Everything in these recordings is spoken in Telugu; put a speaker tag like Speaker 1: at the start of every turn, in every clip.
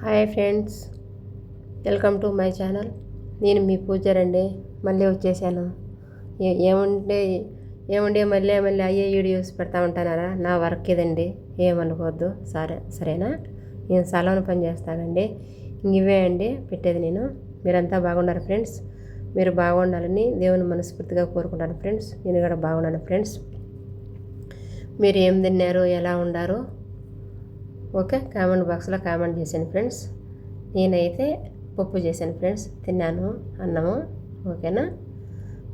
Speaker 1: Hi friends, welcome to my channel. నేను మీ పూజారండి. మళ్ళీ వచ్చేసాను. ఏముంటే ఏముండే మళ్ళీ అయ్యే వీడియోస్ పెడతా ఉంటానారా? నా వర్క్ ఇదండి, ఏమనుకోవద్దు. సరేనా? నేను సలూన్ పని చేస్తానండి. ఇవే అండి పెట్టేది నేను. మీరంతా బాగున్నారు ఫ్రెండ్స్. మీరు బాగుండాలని దేవుని మనస్ఫూర్తిగా కోరుకుంటాను ఫ్రెండ్స్. నేను కూడా బాగున్నాను ఫ్రెండ్స్. మీరు ఏం తిన్నారు, ఎలా ఉండారు? ఓకే, కామెంట్ బాక్స్లో కామెంట్ చేశాను ఫ్రెండ్స్. నేనైతే పప్పు చేశాను ఫ్రెండ్స్, తిన్నాను అన్నము. ఓకేనా?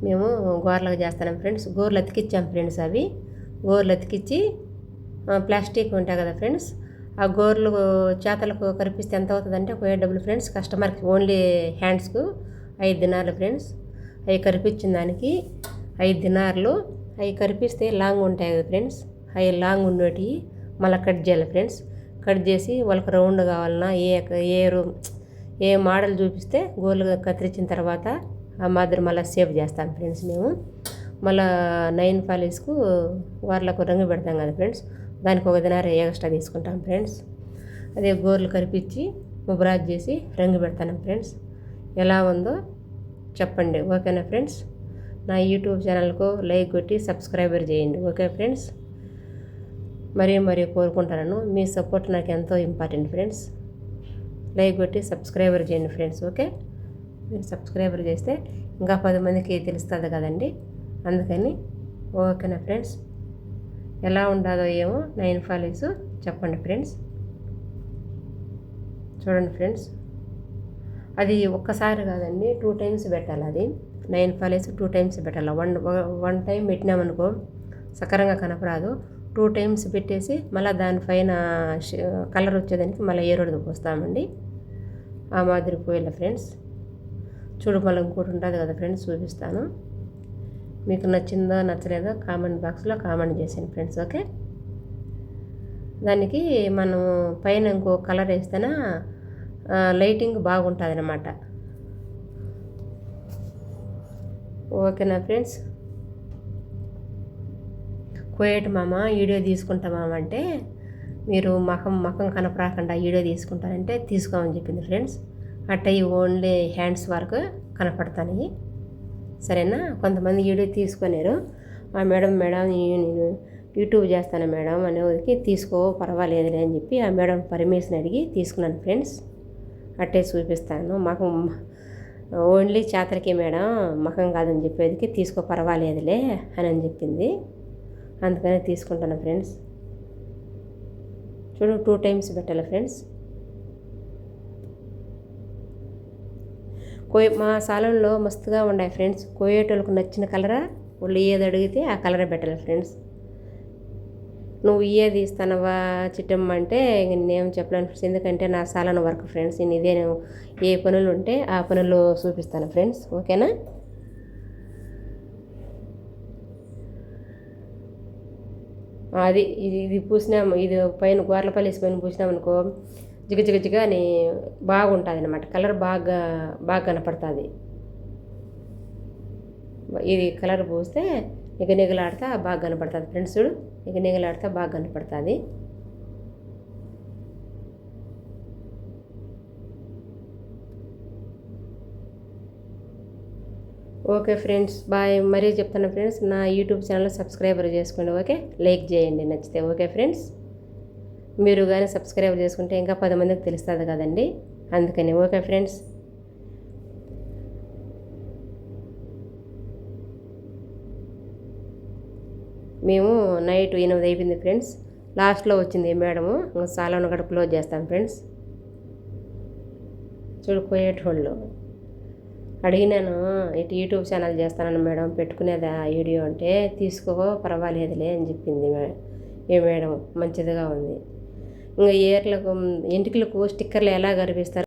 Speaker 1: మేము గోర్లకు చేస్తాను ఫ్రెండ్స్. గోర్లు అతికిచ్చాం ఫ్రెండ్స్. అవి గోర్లు అతికిచ్చి ప్లాస్టిక్ ఉంటాయి కదా ఫ్రెండ్స్, ఆ గోర్లు చేతలకు కరిపిస్తే ఎంత అవుతుందంటే పోయే డబ్బులు ఫ్రెండ్స్. కస్టమర్కి ఓన్లీ హ్యాండ్స్కు 5 దినార్లు ఫ్రెండ్స్. అవి కరిపించిన దానికి 5 దినార్లు. అవి కరిపిస్తే లాంగ్ ఉంటాయి కదా ఫ్రెండ్స్, అవి లాంగ్ ఉండేటి మళ్ళీ కట్ చేయాలి ఫ్రెండ్స్. కట్ చేసి వాళ్ళకి రౌండ్ కావాలన్నా ఏ మోడల్ చూపిస్తే గోర్లు కత్తిరించిన తర్వాత ఆ మాదిరి మళ్ళీ సేవ్ చేస్తాం ఫ్రెండ్స్. మేము మళ్ళీ 9 పాలిస్కు వాళ్ళకు రంగు పెడతాం కదా ఫ్రెండ్స్, దానికి 1 దినార్ ఎక్స్ట్రా తీసుకుంటాం ఫ్రెండ్స్. అదే గోర్లు కరిపించి ముబ్రాజ్ చేసి రంగు పెడతాను ఫ్రెండ్స్. ఎలా ఉందో చెప్పండి. ఓకేనా ఫ్రెండ్స్? నా యూట్యూబ్ ఛానల్కు లైక్ కొట్టి సబ్స్క్రైబర్ చేయండి. Okay friends? మరీ కోరుకుంటాను. మీ సపోర్ట్ నాకు ఎంతో ఇంపార్టెంట్ ఫ్రెండ్స్. లైక్ కొట్టి సబ్స్క్రైబర్ చేయండి ఫ్రెండ్స్. ఓకే, మీరు సబ్స్క్రైబర్ చేస్తే ఇంకా 10 మందికి తెలుస్తుంది కదండి, అందుకని. ఓకేనా ఫ్రెండ్స్? ఎలా ఉండదో ఏమో 9 ఫాలీస్ చెప్పండి ఫ్రెండ్స్. చూడండి ఫ్రెండ్స్, అది ఒక్కసారి కాదండి, 2 టైమ్స్ పెట్టాలి. అది 9 ఫాలీస్ 2 టైమ్స్ పెట్టాలి. వన్ టైం పెట్టినామనుకో సకరంగా కనపరాదు. 2 టైమ్స్ పెట్టేసి మళ్ళీ దానిపైన కలర్ వచ్చేదానికి మళ్ళీ ఏరోడు పోస్తామండి. ఆ మాదిరి పోయిల ఫ్రెండ్స్. చూడు, మళ్ళీ ఇంకోటి ఉంటుంది కదా ఫ్రెండ్స్, చూపిస్తాను. మీకు నచ్చిందో నచ్చలేదో కామెంట్ బాక్స్లో కామెంట్ చేసాను ఫ్రెండ్స్. ఓకే, దానికి మనం పైన ఇంకో కలర్ వేస్తేనా లైటింగ్ బాగుంటుంది అన్నమాట. ఓకేనా ఫ్రెండ్స్? కోయేటి మామ వీడియో తీసుకుంటామంటే మీరు మకం కనపరాకుండా వీడియో తీసుకుంటారంటే తీసుకోమని చెప్పింది ఫ్రెండ్స్. అట్టయి ఓన్లీ హ్యాండ్స్ వరకు కనపడతాయి. సరేనా? కొంతమంది వీడియో తీసుకున్నారు. ఆ మేడం నేను యూట్యూబ్ చేస్తాను మేడం అనేవారికి తీసుకో పర్వాలేదులే అని చెప్పి ఆ మేడం పర్మిషన్ అడిగి తీసుకున్నాను ఫ్రెండ్స్. అట్టే చూపిస్తాను. మకం ఓన్లీ చేతలకి మేడం, మకం కాదని చెప్పేదికి తీసుకో పర్వాలేదులే అని చెప్పింది. అందుకనే తీసుకుంటాను ఫ్రెండ్స్. చూడు, 2 టైమ్స్ పెట్టాలి ఫ్రెండ్స్. మా సాలన్లో మస్తుగా ఉన్నాయి ఫ్రెండ్స్. కోయేటోళ్ళకు నచ్చిన కలరా వాళ్ళు ఏది అడిగితే ఆ కలరే పెట్టాలి ఫ్రెండ్స్. నువ్వు ఏది ఇస్తానవా చిట్టమ్మ అంటే నేనేం చెప్పలేను ఫ్రెండ్స్, ఎందుకంటే నా సాలన్ వర్క్ ఫ్రెండ్స్. నేను ఇదే ఏ పనులు ఉంటే ఆ పనులు చూపిస్తాను ఫ్రెండ్స్. ఓకేనా? అది ఇది పూసినాము, ఇది పైన గోర్లపల్లి పైన పూసినామనుకో జిగ అని బాగుంటుంది అన్నమాట. కలర్ బాగా కనపడుతుంది. ఇది కలర్ పూస్తే నిగనిగలాడుతా బాగా కనపడుతుంది ఫ్రెండ్స్. చూడు, నిగనిగలాడుతా బాగా కనపడుతుంది. Okay friends, bye. మరీ చెప్తాను ఫ్రెండ్స్, నా యూట్యూబ్ ఛానల్ సబ్స్క్రైబర్ చేసుకోండి. ఓకే, లైక్ చేయండి నచ్చితే. ఓకే ఫ్రెండ్స్, మీరు కానీ సబ్స్క్రైబ్ చేసుకుంటే ఇంకా 10 మందికి తెలుస్తుంది కదండి, అందుకని. ఓకే ఫ్రెండ్స్, మేము నైట్ 8 అయిపోయింది ఫ్రెండ్స్. లాస్ట్లో వచ్చింది మేడము. సాలన్ కూడా క్లోజ్ చేస్తాను ఫ్రెండ్స్. చూడుకోయేటోళ్ళు అడిగినాను, ఇటు యూట్యూబ్ ఛానల్ చేస్తానని మేడం పెట్టుకునేదా వీడియో అంటే తీసుకో పర్వాలేదులే అని చెప్పింది. ఏ మేడం మంచిదిగా ఉంది. ఇంకా ఎంటికలకు స్టిక్కర్లు ఎలా కనిపిస్తారు